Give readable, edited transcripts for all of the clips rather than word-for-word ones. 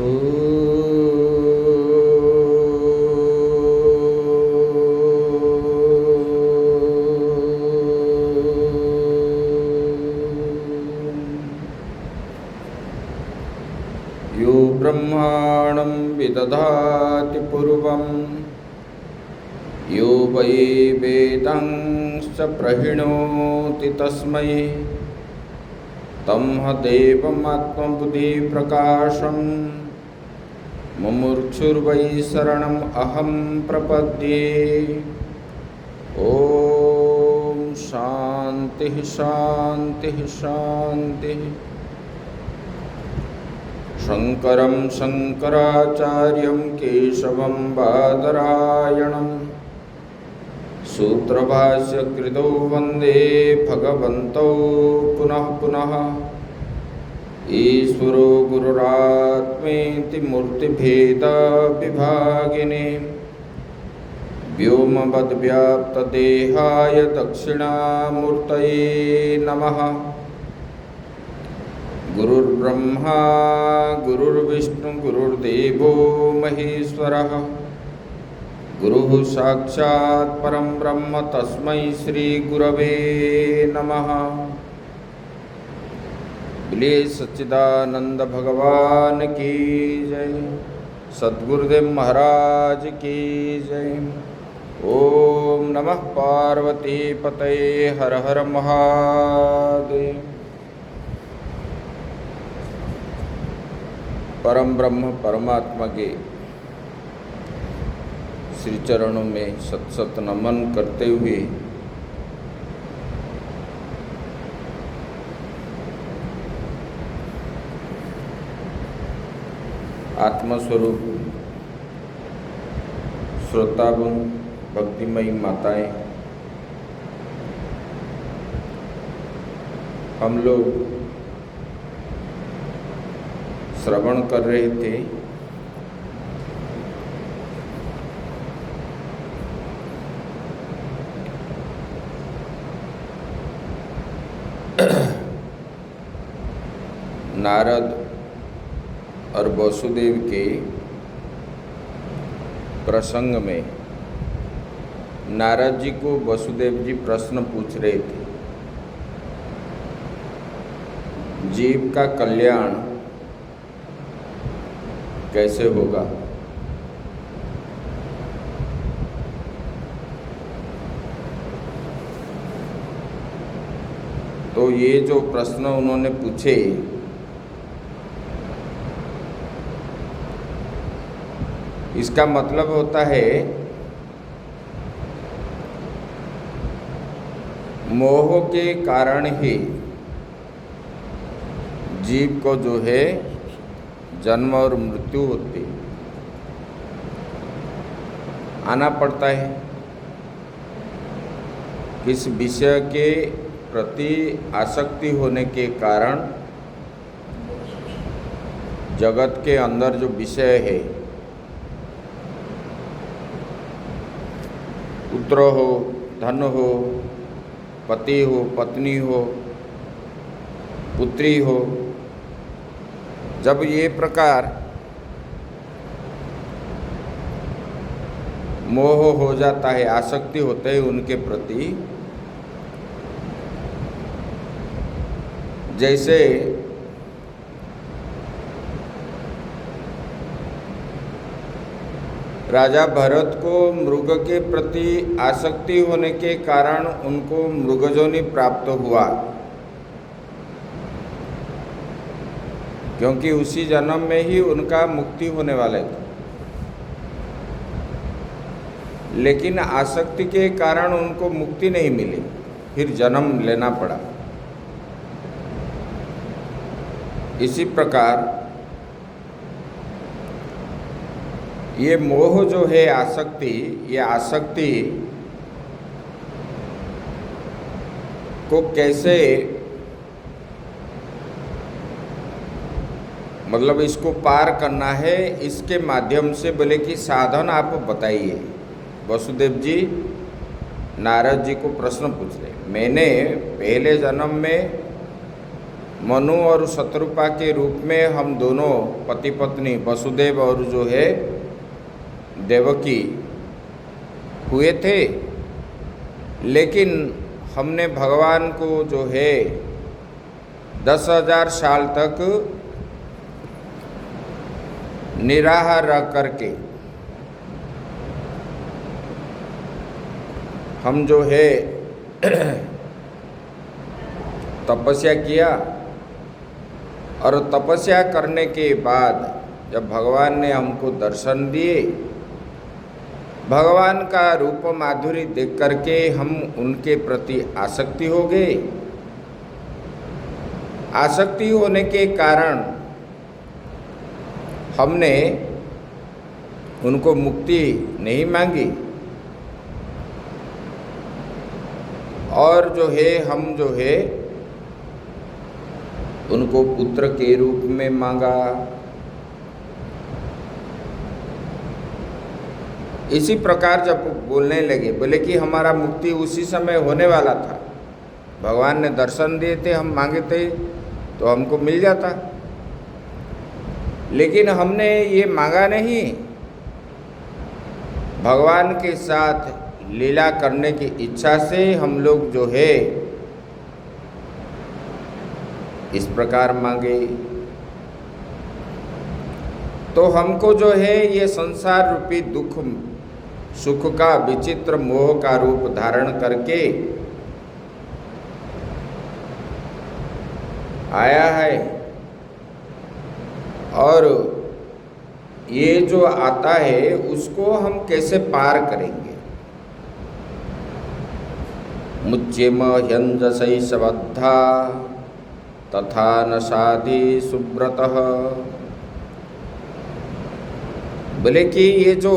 यो ब्रह्माणं विदधाति पूर्वं यो वै वेदांश्च प्रहिणोति तस्मै तं देवमात्मबुद्धिप्रकाशं मुमुक्षुर्वै शरणम् अहं प्रपद्ये। ॐ शान्तिः शान्तिः शान्तिः। शङ्करं शङ्कराचार्यं केशवं बादरायणं सूत्रभाष्यकृतौ वन्दे भगवन्तौ पुनः पुनः। ईश्वरो गुरुरात्मेति मूर्तिभेदविभागिने व्योमवद्व्याप्तदेहाय दक्षिणामूर्तये नमः। गुरुर्ब्रह्मा गुरुर्विष्णु गुरुर्देवो महेश्वरः गुरुः साक्षात् परं ब्रह्म तस्मै श्री गुरवे नमः। बोलिए सच्चिदानंद भगवान की जय, सद्गुरुदेव महाराज की जय। ओम नमः पार्वती पतये, हर हर महादेव। परम ब्रह्म परमात्मा के श्री चरणों में सत सत नमन करते हुए आत्मस्वरूप श्रोतागण, भक्तिमयी माताएं, हम लोग श्रवण कर रहे थे नारद और वसुदेव के प्रसंग में। नारद जी को वसुदेव जी प्रश्न पूछ रहे थे, जीव का कल्याण कैसे होगा। तो ये जो प्रश्न उन्होंने पूछे, इसका मतलब होता है मोह के कारण ही जीव को जो है जन्म और मृत्यु होती आना पड़ता है। किस विषय के प्रति आसक्ति होने के कारण जगत के अंदर जो विषय है, पुत्र हो, धन हो, पति हो, पत्नी हो, पुत्री हो, जब ये प्रकार मोह हो जाता है, आसक्ति होते है उनके प्रति, जैसे राजा भरत को मृग के प्रति आसक्ति होने के कारण उनको मृगजोनि प्राप्त हुआ, क्योंकि उसी जन्म में ही उनका मुक्ति होने वाले थे। लेकिन आसक्ति के कारण उनको मुक्ति नहीं मिली, फिर जन्म लेना पड़ा। इसी प्रकार ये मोह जो है, आसक्ति, ये आसक्ति को कैसे, मतलब इसको पार करना है, इसके माध्यम से बोले कि साधन आप बताइए। वसुदेव जी नारद जी को प्रश्न पूछ रहे। मैंने पहले जन्म में मनु और शत्रुपा के रूप में हम दोनों पति पत्नी वसुदेव और जो है देवकी हुए थे, लेकिन हमने भगवान को जो है 10,000 साल तक निराहार रह करके हम जो है तपस्या किया, और तपस्या करने के बाद जब भगवान ने हमको दर्शन दिए, भगवान का रूप माधुरी देख करके हम उनके प्रति आसक्ति हो गए। आसक्ति होने के कारण हमने उनको मुक्ति नहीं मांगी, और जो है हम जो है उनको पुत्र के रूप में मांगा। इसी प्रकार जब बोलने लगे, बोले कि हमारा मुक्ति उसी समय होने वाला था, भगवान ने दर्शन दिए थे, हम मांगे थे तो हमको मिल जाता, लेकिन हमने ये मांगा नहीं। भगवान के साथ लीला करने की इच्छा से हम लोग जो है इस प्रकार मांगे, तो हमको जो है ये संसार रूपी दुख सुख का विचित्र मोह का रूप धारण करके आया है, और ये जो आता है उसको हम कैसे पार करेंगे। मुच्येम ह्यंजसैषबद्धा तथा न साधि सुब्रतः। बोले कि ये जो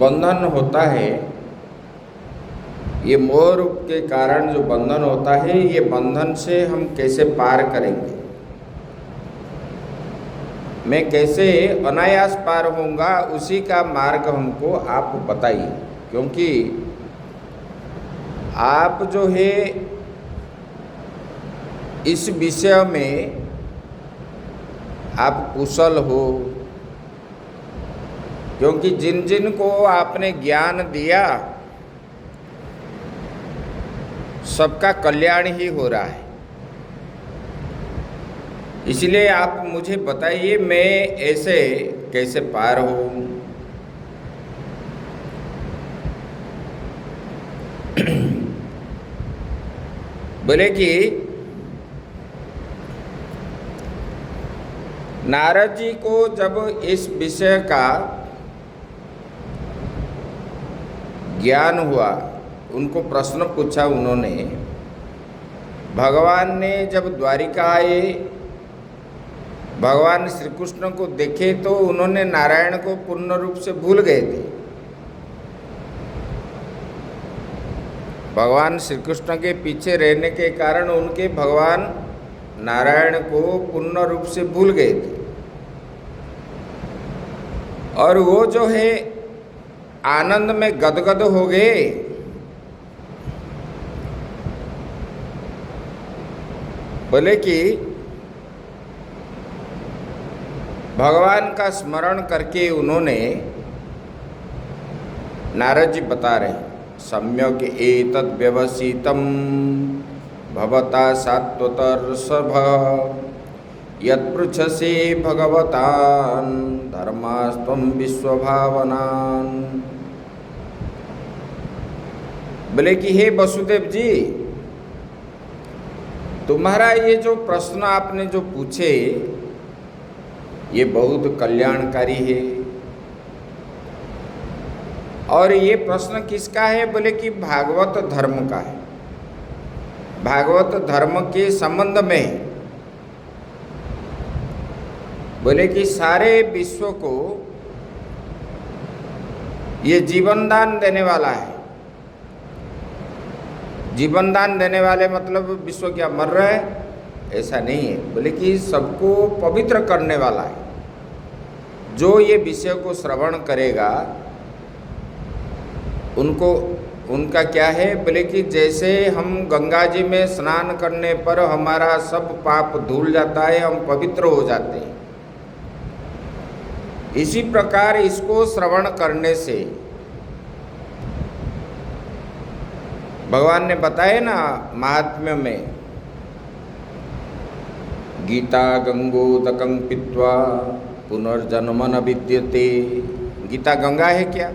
बंधन होता है, ये मोह रूप के कारण जो बंधन होता है, ये बंधन से हम कैसे पार करेंगे, मैं कैसे अनायास पार होऊंगा, उसी का मार्ग हमको आप बताइए। क्योंकि आप जो है इस विषय में आप कुशल हो, क्योंकि जिन जिन को आपने ज्ञान दिया सबका कल्याण ही हो रहा है। इसलिए आप मुझे बताइए मैं ऐसे कैसे पार हूँ। बोले कि नारद जी को जब इस विषय का ज्ञान हुआ, उनको प्रश्न पूछा उन्होंने, भगवान ने जब द्वारिका आए, भगवान श्री कृष्ण को देखे तो उन्होंने नारायण को पूर्ण रूप से भूल गए थे। भगवान श्री कृष्ण के पीछे रहने के कारण उनके भगवान नारायण को पूर्ण रूप से भूल गए थे, और वो जो है आनंद में गदगद हो गए। बोले कि भगवान का स्मरण करके उन्होंने, नारद जी बता रहे, सम्यक एतद् व्यवसितं भवता सात्वतर्षभ यत्पृच्छसे भगवतान् धर्मास्त्वं विश्वभावनान्। बोले कि हे वसुदेव जी, तुम्हारा ये जो प्रश्न आपने जो पूछे ये बहुत कल्याणकारी है। और ये प्रश्न किसका है? बोले कि भागवत धर्म का है। भागवत धर्म के संबंध में बोले कि सारे विश्व को ये जीवन दान देने वाला है। जीवन दान देने वाले मतलब विश्व क्या मर रहा है? ऐसा नहीं है। बोले कि सबको पवित्र करने वाला है। जो ये विषय को श्रवण करेगा उनका क्या है, बोले कि जैसे हम गंगा जी में स्नान करने पर हमारा सब पाप धुल जाता है, हम पवित्र हो जाते हैं, इसी प्रकार इसको श्रवण करने से भगवान ने बताया ना महात्म्य में, गीता गंगोदकं पीत्वा पुनर्जन्म न विद्यते। गीता गंगा है क्या?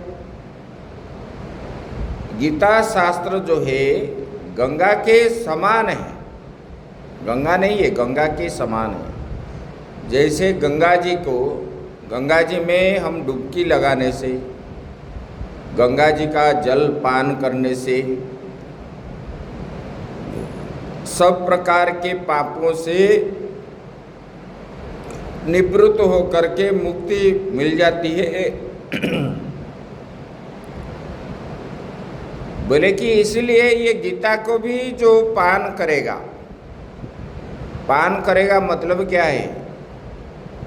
गीता शास्त्र जो है गंगा के समान है, गंगा नहीं है, गंगा के समान है। जैसे गंगा जी में हम डुबकी लगाने से, गंगा जी का जल पान करने से सब प्रकार के पापों से निवृत्त होकर के मुक्ति मिल जाती है। बोले कि इसलिए ये गीता को भी जो पान करेगा मतलब क्या है,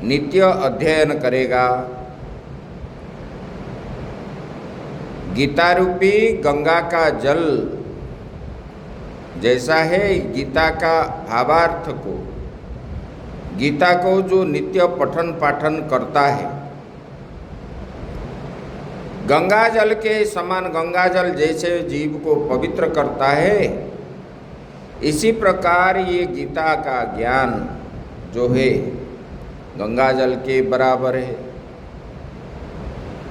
नित्य अध्ययन करेगा। गीता रूपी गंगा का जल जैसा है, गीता का भावार्थ को, गीता को जो नित्य पठन पाठन करता है, गंगा जल के समान, गंगा जल जैसे जीव को पवित्र करता है, इसी प्रकार ये गीता का ज्ञान जो है गंगा जल के बराबर है,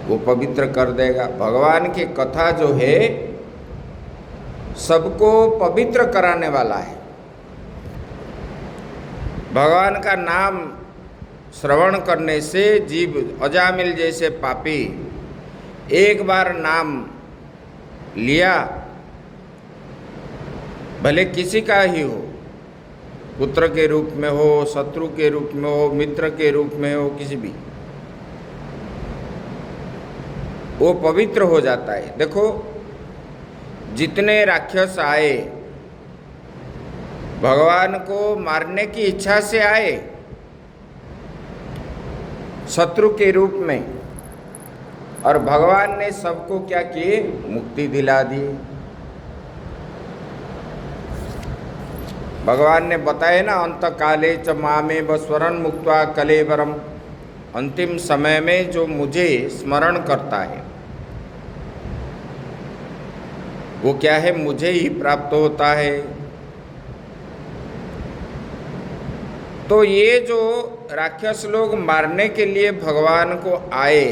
वो पवित्र कर देगा। भगवान की कथा जो है सबको पवित्र कराने वाला है। भगवान का नाम श्रवण करने से जीव अजामिल जैसे पापी एक बार नाम लिया, भले किसी का ही हो, पुत्र के रूप में हो, शत्रु के रूप में हो, मित्र के रूप में हो, किसी भी, वो पवित्र हो जाता है। देखो जितने राक्षस आए भगवान को मारने की इच्छा से आए शत्रु के रूप में, और भगवान ने सबको क्या किए, मुक्ति दिला दी। भगवान ने बताया ना, अंत काले च मामे बस्वरन मुक्त्वा कलेवरम, अंतिम समय में जो मुझे स्मरण करता है वो क्या है, मुझे ही प्राप्त होता है। तो ये जो राक्षस लोग मारने के लिए भगवान को आए,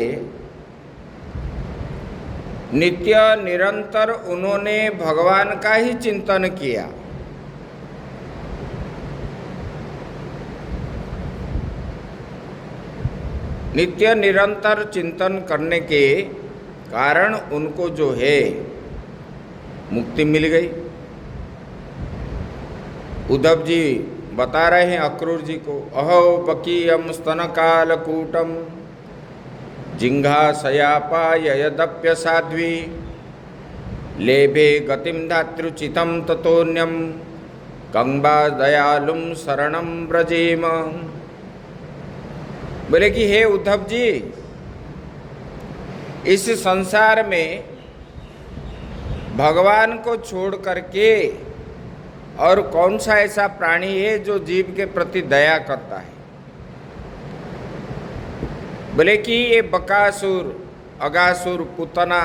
नित्य निरंतर उन्होंने भगवान का ही चिंतन किया। नित्य निरंतर चिंतन करने के कारण उनको जो है मुक्ति मिल गई। उद्धव जी बता रहे हैं अक्रूर जी को, अहो बकीयम स्तनकालकूटम जिंघासयापाय यदप्य साध्वी लेभे गतिम धातृचितम ततोन्यम कंबा दयालुम शरणम ब्रजेम। बोले कि हे उद्धव जी, इस संसार में भगवान को छोड़ करके और कौन सा ऐसा प्राणी है जो जीव के प्रति दया करता है। बोले कि ये बकासुर, अगासुर, पुतना,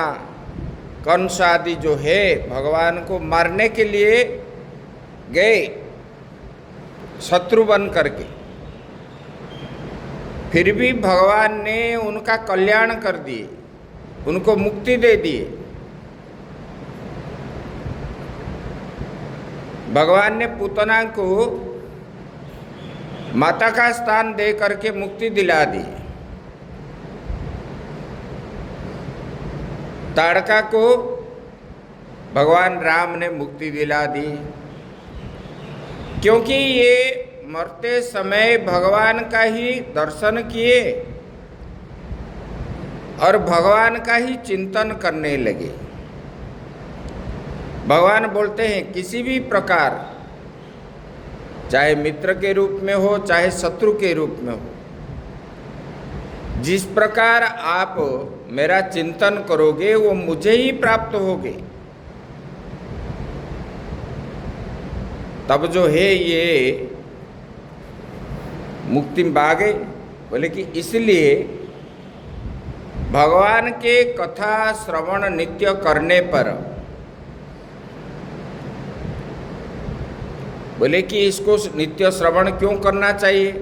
कंस आदि जो है भगवान को मारने के लिए गए शत्रु बन करके, फिर भी भगवान ने उनका कल्याण कर दिए, उनको मुक्ति दे दिए। भगवान ने पुतना को माता का स्थान दे करके मुक्ति दिला दी। ताड़का को भगवान राम ने मुक्ति दिला दी, क्योंकि ये मरते समय भगवान का ही दर्शन किए और भगवान का ही चिंतन करने लगे। भगवान बोलते हैं किसी भी प्रकार, चाहे मित्र के रूप में हो चाहे शत्रु के रूप में हो, जिस प्रकार आप मेरा चिंतन करोगे वो मुझे ही प्राप्त होगे। तब जो है ये मुक्ति मांगे। बोले कि इसलिए भगवान के कथा श्रवण नित्य करने पर, बोले कि इसको नित्य श्रवण क्यों करना चाहिए?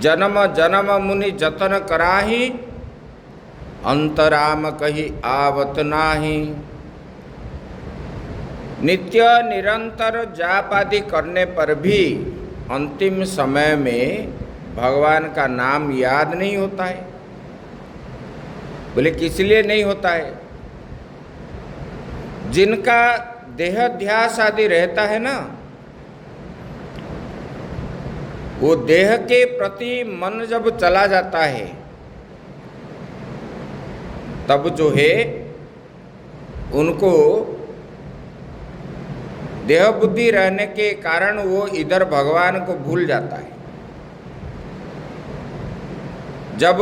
जन्म जन्म मुनि जतन कराही, अंतराम कही आवत नाही। नित्य निरंतर जाप आदि करने पर भी अंतिम समय में भगवान का नाम याद नहीं होता है। बोले किस लिए नहीं होता है? जिनका देहाध्यास आदि रहता है ना, वो देह के प्रति मन जब चला जाता है तब जो है उनको देह बुद्धि रहने के कारण वो इधर भगवान को भूल जाता है। जब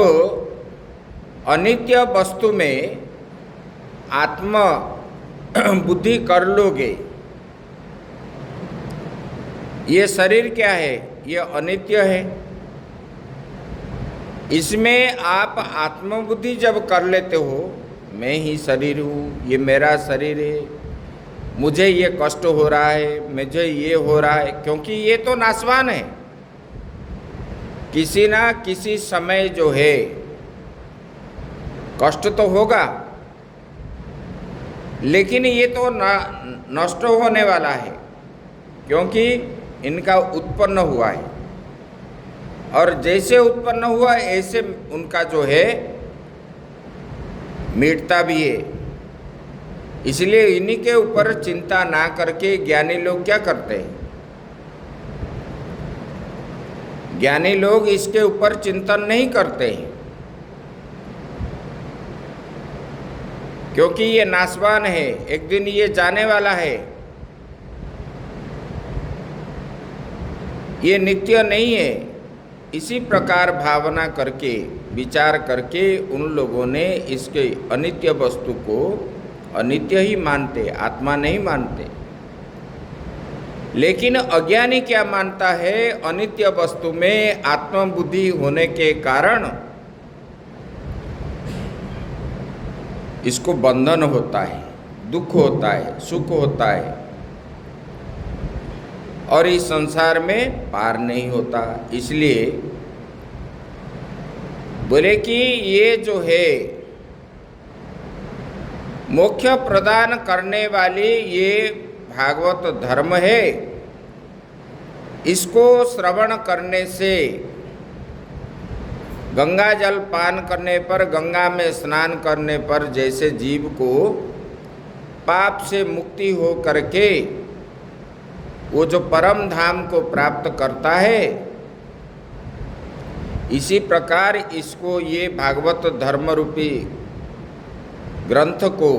अनित्य वस्तु में आत्म बुद्धि कर लोगे, ये शरीर क्या है? ये अनित्य है। इसमें आप आत्मबुद्धि जब कर लेते हो, मैं ही शरीर हूँ, ये मेरा शरीर है, मुझे ये कष्ट हो रहा है, मुझे ये हो रहा है, क्योंकि ये तो नाशवान है। किसी ना किसी समय जो है कष्ट तो होगा, लेकिन ये तो नष्ट होने वाला है, क्योंकि इनका उत्पन्न हुआ है और जैसे उत्पन्न हुआ ऐसे उनका जो है मिटता भी है। इसलिए इन्हीं के ऊपर चिंता ना करके ज्ञानी लोग क्या करते हैं? ज्ञानी लोग इसके ऊपर चिंतन नहीं करते हैं, क्योंकि ये नाशवान है, एक दिन ये जाने वाला है, ये नित्य नहीं है। इसी प्रकार भावना करके, विचार करके उन लोगों ने इसके अनित्य वस्तु को अनित्य ही मानते, आत्मा नहीं मानते। लेकिन अज्ञानी क्या मानता है? अनित्य वस्तु में आत्मबुद्धि होने के कारण इसको बंधन होता है, दुख होता है, सुख होता है और इस संसार में पार नहीं होता। इसलिए बोले कि ये जो है मोक्ष प्रदान करने वाली ये भागवत धर्म है, इसको श्रवण करने से, गंगा जल पान करने पर, गंगा में स्नान करने पर जैसे जीव को पाप से मुक्ति हो करके वो जो परम धाम को प्राप्त करता है, इसी प्रकार इसको ये भागवत धर्म रूपी ग्रंथ को,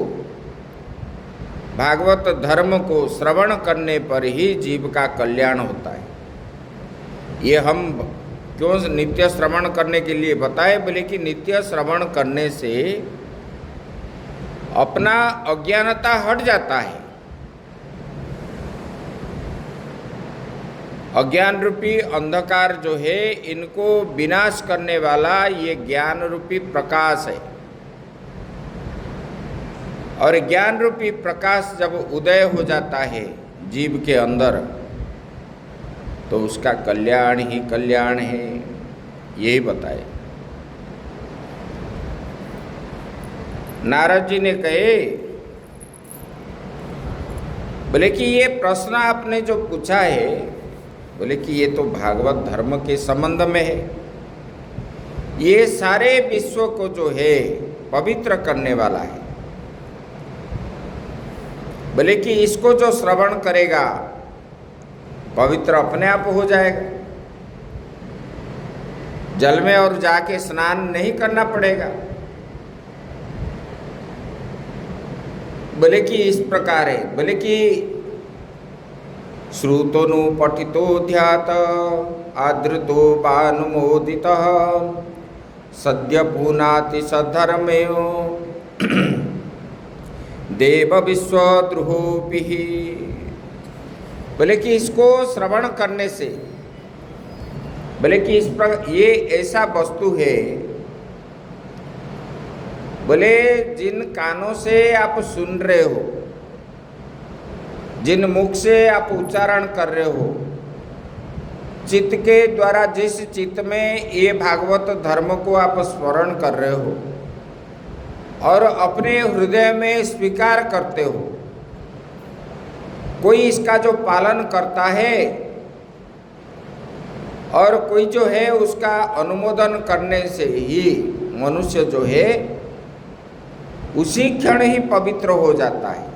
भागवत धर्म को श्रवण करने पर ही जीव का कल्याण होता है। ये हम क्यों नित्य श्रवण करने के लिए बताए? बोले कि नित्य श्रवण करने से अपना अज्ञानता हट जाता है। अज्ञान रूपी अंधकार जो है, इनको विनाश करने वाला ये ज्ञान रूपी प्रकाश है, और ज्ञान रूपी प्रकाश जब उदय हो जाता है जीव के अंदर, तो उसका कल्याण ही कल्याण है, यही बताए। नारद जी ने कहे, बोले कि ये प्रश्न आपने जो पूछा है, बोले कि ये तो भागवत धर्म के संबंध में है। ये सारे विश्व को जो है पवित्र करने वाला है। बोले कि इसको जो श्रवण करेगा पवित्र अपने आप हो जाएगा, जल में और जाके स्नान नहीं करना पड़ेगा। बोले कि इस प्रकार है, बोले कि श्रुतोनु पठितो ध्यात आदृतो बानुमोदितः सद्य पुनाति सद्धर्मेयो देव विश्वद्रुहोपिः। बोले कि इसको श्रवण करने से, बोले कि ये ऐसा वस्तु है, बोले जिन कानों से आप सुन रहे हो, जिन मुख से आप उच्चारण कर रहे हो, चित्त के द्वारा जिस चित्त में ये भागवत धर्म को आप स्मरण कर रहे हो और अपने हृदय में स्वीकार करते हो, कोई इसका जो पालन करता है और कोई जो है उसका अनुमोदन करने से ही मनुष्य जो है उसी क्षण ही पवित्र हो जाता है।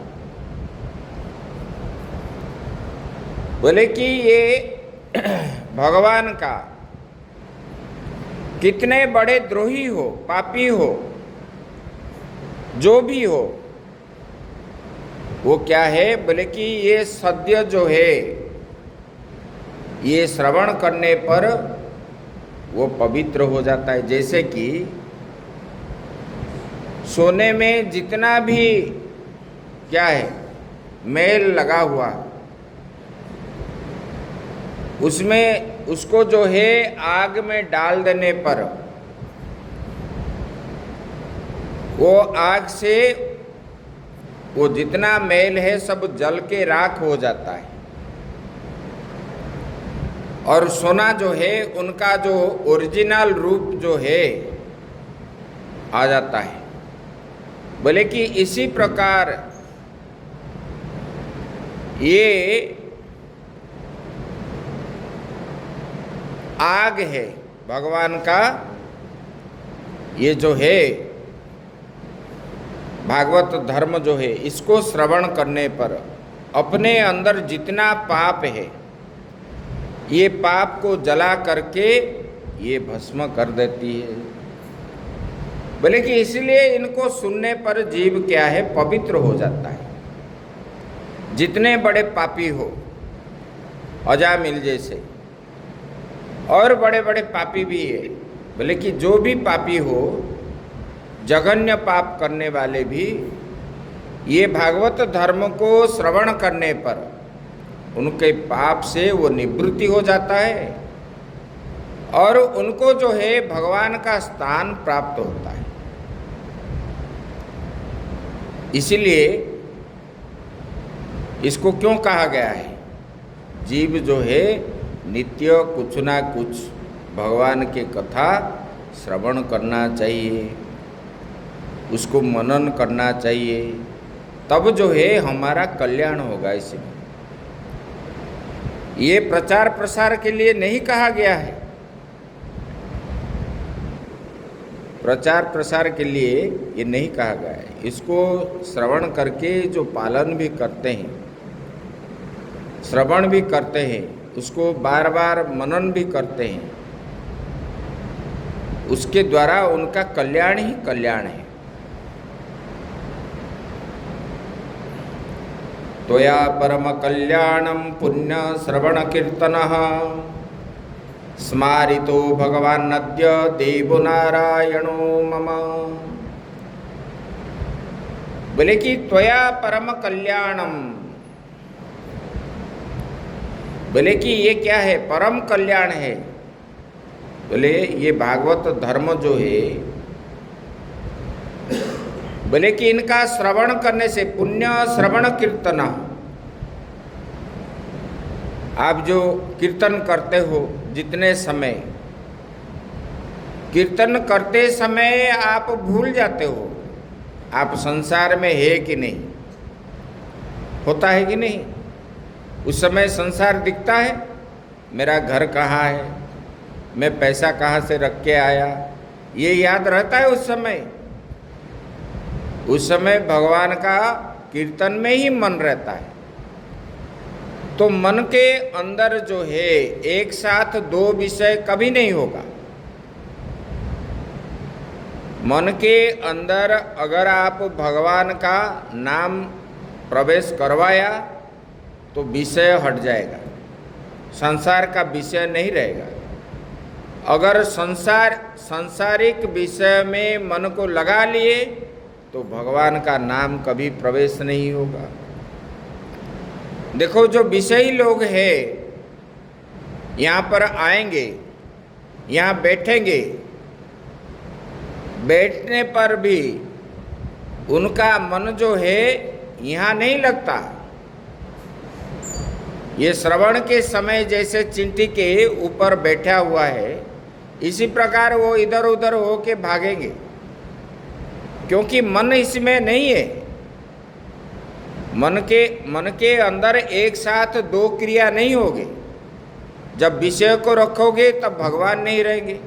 बोले कि ये भगवान का कितने बड़े द्रोही हो, पापी हो, जो भी हो, वो क्या है, बोले कि ये सद्य जो है ये श्रवण करने पर वो पवित्र हो जाता है। जैसे कि सोने में जितना भी क्या है मैल लगा हुआ, उसमें उसको जो है आग में डाल देने पर वो आग से वो जितना मैल है सब जल के राख हो जाता है और सोना जो है उनका जो ओरिजिनल रूप जो है आ जाता है। बोले कि इसी प्रकार ये आग है भगवान का, ये जो है भागवत धर्म जो है, इसको श्रवण करने पर अपने अंदर जितना पाप है ये पाप को जला करके ये भस्म कर देती है। बोले कि इसलिए इनको सुनने पर जीव क्या है, पवित्र हो जाता है। जितने बड़े पापी हो, अजामिल जैसे और बड़े बड़े पापी भी है, बोले कि जो भी पापी हो, जघन्य पाप करने वाले भी ये भागवत धर्म को श्रवण करने पर उनके पाप से वो निवृत्ति हो जाता है और उनको जो है भगवान का स्थान प्राप्त होता है। इसीलिए इसको क्यों कहा गया है, जीव जो है नित्य कुछ ना कुछ भगवान के कथा श्रवण करना चाहिए, उसको मनन करना चाहिए, तब जो है हमारा कल्याण होगा। इसमें ये प्रचार प्रसार के लिए नहीं कहा गया है, प्रचार प्रसार के लिए ये नहीं कहा गया है। इसको श्रवण करके जो पालन भी करते हैं, श्रवण भी करते हैं, उसको बार बार मनन भी करते हैं, उसके द्वारा उनका कल्याण ही कल्याण है। त्वया परम कल्याणम पुण्य श्रवण कीर्तनः स्मारितो भगवान् अद्य देवो नारायणो मम। बोले कि त्वया परम कल्याणम, बोले कि ये क्या है, परम कल्याण है। बोले ये भागवत धर्म जो है, बोले कि इनका श्रवण करने से, पुण्य श्रवण कीर्तन, आप जो कीर्तन करते हो, जितने समय कीर्तन करते समय आप भूल जाते हो आप संसार में है कि नहीं, होता है कि नहीं। उस समय संसार दिखता है, मेरा घर कहाँ है, मैं पैसा कहाँ से रख के आया, ये याद रहता है उस समय। उस समय भगवान का कीर्तन में ही मन रहता है। तो मन के अंदर जो है एक साथ दो विषय कभी नहीं होगा। मन के अंदर अगर आप भगवान का नाम प्रवेश करवाया तो विषय हट जाएगा, संसार का विषय नहीं रहेगा। अगर सांसारिक विषय में मन को लगा लिए तो भगवान का नाम कभी प्रवेश नहीं होगा। देखो, जो विषयी लोग हैं यहाँ पर आएंगे, यहाँ बैठेंगे, बैठने पर भी उनका मन जो है यहाँ नहीं लगता। ये श्रवण के समय जैसे चींटी के ऊपर बैठा हुआ है, इसी प्रकार वो इधर उधर होके भागेंगे, क्योंकि मन इसमें नहीं है। मन के अंदर एक साथ दो क्रिया नहीं होगी। जब विषय को रखोगे तब भगवान नहीं रहेंगे,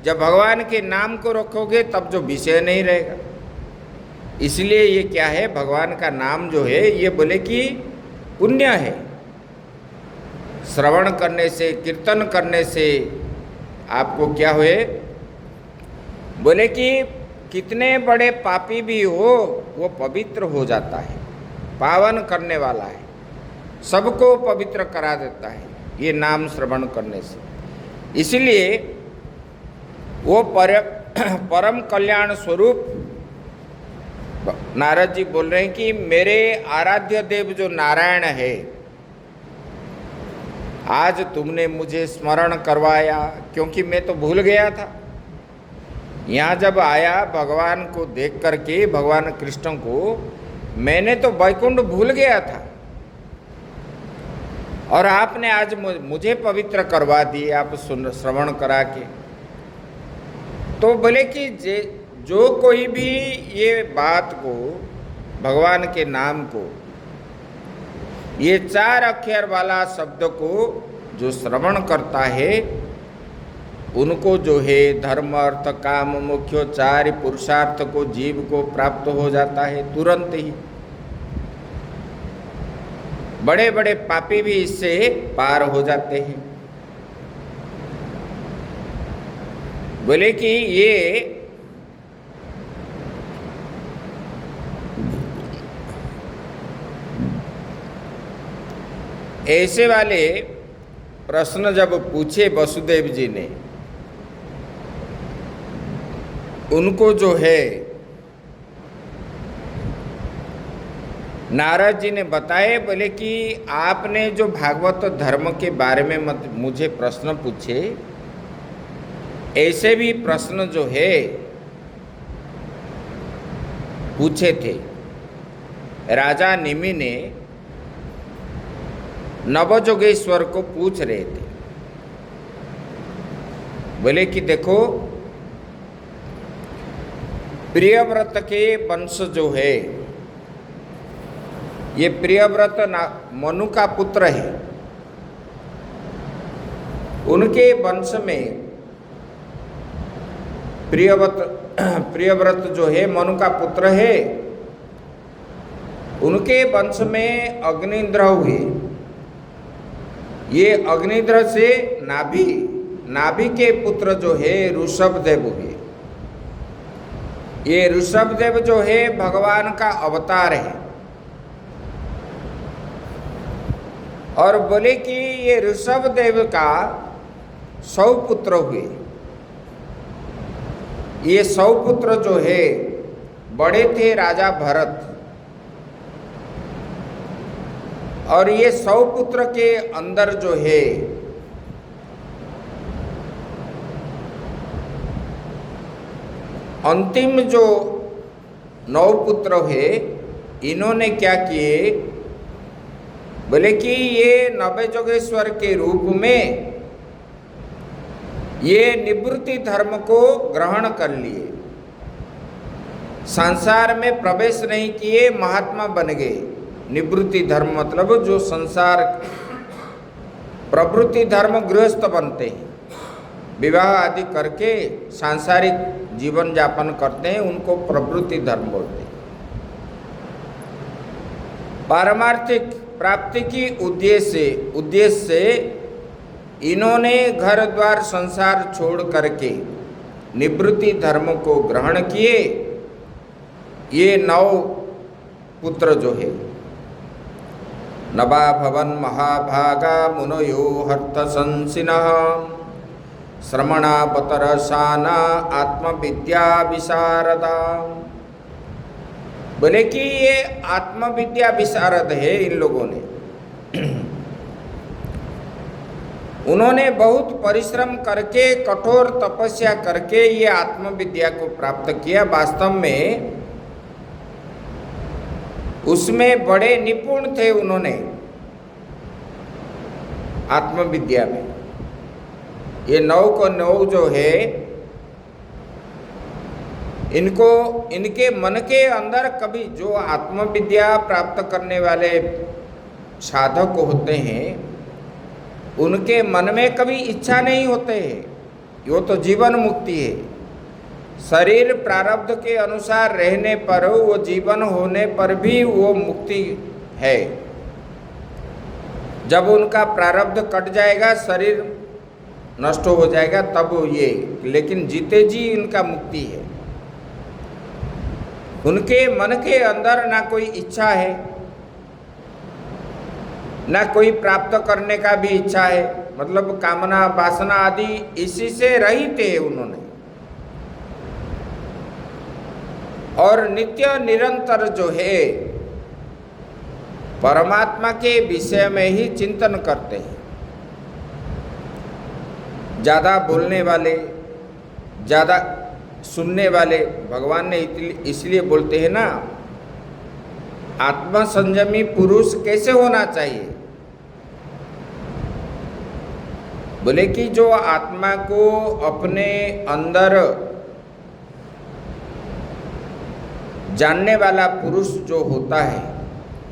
जब भगवान के नाम को रखोगे तब जो विषय नहीं रहेगा। इसलिए ये क्या है, भगवान का नाम जो है ये बोले कि पुण्य है। श्रवण करने से, कीर्तन करने से आपको क्या हुए, बोले कि कितने बड़े पापी भी हो वो पवित्र हो जाता है। पावन करने वाला है, सबको पवित्र करा देता है ये नाम श्रवण करने से। इसलिए वो परम कल्याण स्वरूप नारद जी बोल रहे हैं कि मेरे आराध्य देव जो नारायण है, आज तुमने मुझे स्मरण करवाया, क्योंकि मैं तो भूल गया था। यहाँ जब आया भगवान को देख करके, भगवान कृष्ण को, मैंने तो वैकुंठ भूल गया था, और आपने आज मुझे पवित्र करवा दिए, आप श्रवण करा के। तो बोले कि जो कोई भी ये बात को, भगवान के नाम को, ये 4 अक्षर वाला शब्द को जो श्रवण करता है, उनको जो है धर्म अर्थ काम मोक्ष 4 पुरुषार्थ को जीव को प्राप्त हो जाता है तुरंत ही। बड़े बड़े पापी भी इससे पार हो जाते हैं। बोले कि ये ऐसे वाले प्रश्न जब पूछे वसुदेव जी ने, उनको जो है नारद जी ने बताए। बोले कि आपने जो भागवत धर्म के बारे में मुझे प्रश्न पूछे, ऐसे भी प्रश्न जो है पूछे थे राजा निमि ने नवजोगेश्वर को पूछ रहे थे। बोले कि देखो, प्रियव्रत के वंश जो है, ये प्रियव्रत मनु का पुत्र है, उनके वंश में प्रियव्रत जो है मनु का पुत्र है, उनके वंश में अग्निन्द्र हुए। ये अग्निन्द्र से नाभि के पुत्र जो है ऋषभदेव हुए। ये ऋषभदेव जो है भगवान का अवतार है। और बोले कि ये ऋषभदेव का 100 पुत्र हुए। ये 100 पुत्र जो है बड़े थे राजा भरत, और ये 100 पुत्र के अंदर जो है अंतिम जो 9 पुत्र है, इन्होंने क्या किए, बोले कि ये नवजोगेश्वर के रूप में ये निवृत्ति धर्म को ग्रहण कर लिए, संसार में प्रवेश नहीं किए, महात्मा बन गए। निवृत्ति धर्म मतलब जो संसार, प्रवृत्ति धर्म गृहस्थ बनते हैं, विवाह आदि करके सांसारिक जीवन यापन करते हैं, उनको प्रवृत्ति धर्म बोलते हैं। पारमार्थिक प्राप्ति की उद्देश्य से इन्होंने घर द्वार संसार छोड़ करके निवृत्ति धर्म को ग्रहण किए। ये 9 पुत्र जो है, नवा भवन महाभागा मुनयो हर्थ संसिनः श्रमणा बतरसाना आत्मविद्या विशारदा। बोले कि ये आत्मविद्या विशारद है इन लोगों ने। उन्होंने बहुत परिश्रम करके, कठोर तपस्या करके ये आत्मविद्या को प्राप्त किया। वास्तव में उसमें बड़े निपुण थे उन्होंने आत्मविद्या में। ये 9 को 9 जो है, इनको, इनके मन के अंदर कभी जो आत्मविद्या प्राप्त करने वाले साधक होते हैं, उनके मन में कभी इच्छा नहीं होते है। यो तो जीवन मुक्ति है। शरीर प्रारब्ध के अनुसार रहने पर, वो जीवन होने पर भी वो मुक्ति है। जब उनका प्रारब्ध कट जाएगा, शरीर नष्ट हो जाएगा, तब ये, लेकिन जीते जी इनका मुक्ति है। उनके मन के अंदर ना कोई इच्छा है, ना कोई प्राप्त करने का भी इच्छा है, मतलब कामना वासना आदि इसी से रहित है उन्होंने। और नित्य निरंतर जो है परमात्मा के विषय में ही चिंतन करते हैं। ज़्यादा बोलने वाले, ज़्यादा सुनने वाले, भगवान ने इसलिए बोलते हैं ना, आत्मा संयमी पुरुष कैसे होना चाहिए। बोले कि जो आत्मा को अपने अंदर जानने वाला पुरुष जो होता है,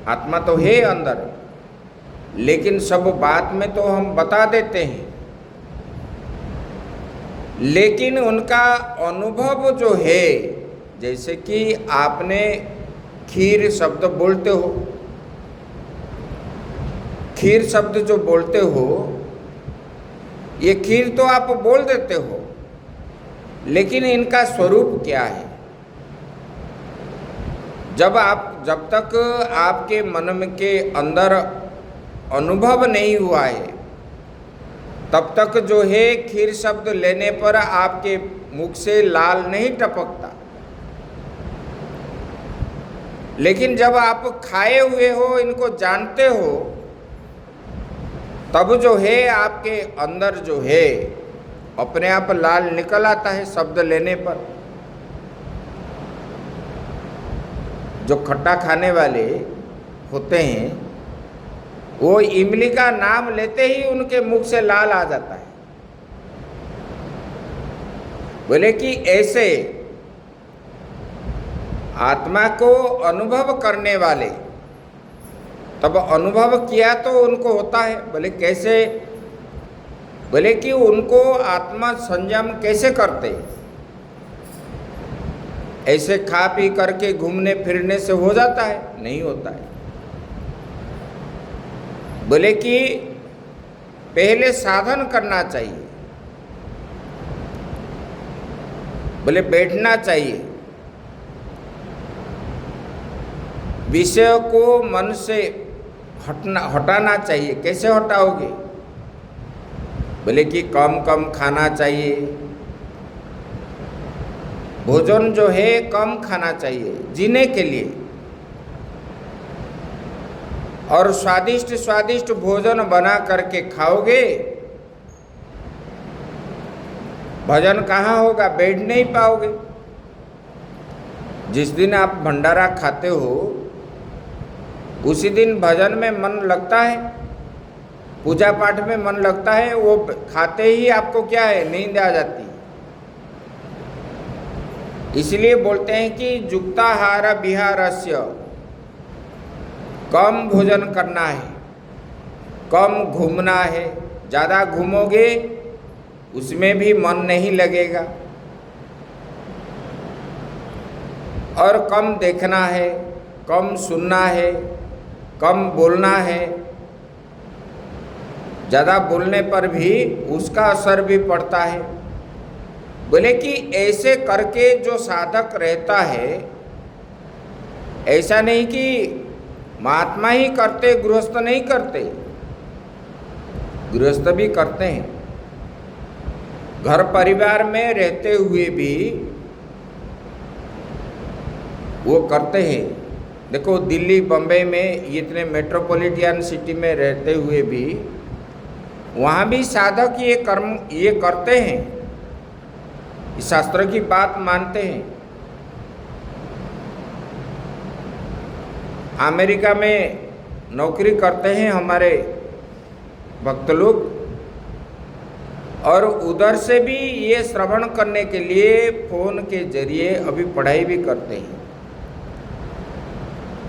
आत्मा तो है अंदर, लेकिन सब बात में तो हम बता देते हैं, लेकिन उनका अनुभव जो है, जैसे कि आपने खीर शब्द बोलते हो, खीर शब्द जो बोलते हो, ये खीर तो आप बोल देते हो, लेकिन इनका स्वरूप क्या है। जब तक आपके मन में के अंदर अनुभव नहीं हुआ है, तब तक जो है खीर शब्द लेने पर आपके मुख से लाल नहीं टपकता। लेकिन जब आप खाए हुए हो, इनको जानते हो, तब जो है आपके अंदर जो है अपने आप लाल निकल आता है शब्द लेने पर। जो खट्टा खाने वाले होते हैं, वो इमली का नाम लेते ही उनके मुख से लाल आ जाता है। बोले कि ऐसे आत्मा को अनुभव करने वाले, तब अनुभव किया तो उनको होता है। बोले कैसे? बोले कि उनको आत्मा संयम कैसे करते। ऐसे खा पी करके घूमने फिरने से हो जाता है? नहीं होता है। बोले कि पहले साधन करना चाहिए। बोले बैठना चाहिए, विषय को मन से हटाना चाहिए। कैसे हटाओगे? बोले कि कम कम खाना चाहिए, भोजन जो है कम खाना चाहिए जीने के लिए। और स्वादिष्ट स्वादिष्ट भोजन बना करके खाओगे, भजन कहाँ होगा? बैठ नहीं पाओगे। जिस दिन आप भंडारा खाते हो, उसी दिन भजन में मन लगता है, पूजा पाठ में मन लगता है। वो खाते ही आपको क्या है, नींद आ जाती है। इसलिए बोलते हैं कि युक्ताहार विहारस्य, कम भोजन करना है, कम घूमना है। ज़्यादा घूमोगे उसमें भी मन नहीं लगेगा। और कम देखना है, कम सुनना है, कम बोलना है। ज़्यादा बोलने पर भी उसका असर भी पड़ता है। बोले कि ऐसे करके जो साधक रहता है, ऐसा नहीं कि महात्मा ही करते, गृहस्थ नहीं करते। गृहस्थ भी करते हैं, घर परिवार में रहते हुए भी वो करते हैं। देखो, दिल्ली बम्बई में इतने मेट्रोपॉलिटन सिटी में रहते हुए भी वहाँ भी साधक ये कर्म ये करते हैं, इस शास्त्र की बात मानते हैं। अमेरिका में नौकरी करते हैं हमारे भक्त लोग, और उधर से भी ये श्रवण करने के लिए फोन के जरिए अभी पढ़ाई भी करते हैं।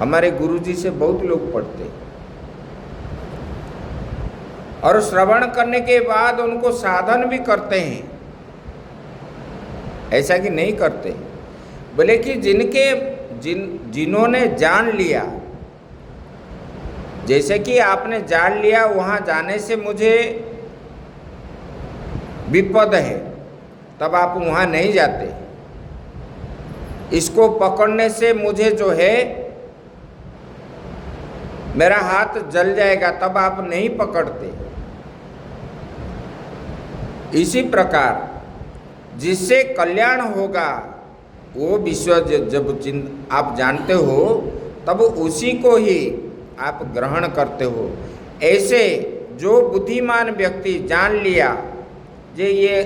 हमारे गुरुजी से बहुत लोग पढ़ते हैं, और श्रवण करने के बाद उनको साधन भी करते हैं। ऐसा कि नहीं करते, बोले कि जिन्होंने जान लिया, जैसे कि आपने जान लिया वहाँ जाने से मुझे विपद है, तब आप वहाँ नहीं जाते। इसको पकड़ने से मुझे जो है मेरा हाथ जल जाएगा, तब आप नहीं पकड़ते। इसी प्रकार जिससे कल्याण होगा वो विश्व जब आप जानते हो तब उसी को ही आप ग्रहण करते हो। ऐसे जो बुद्धिमान व्यक्ति जान लिया ये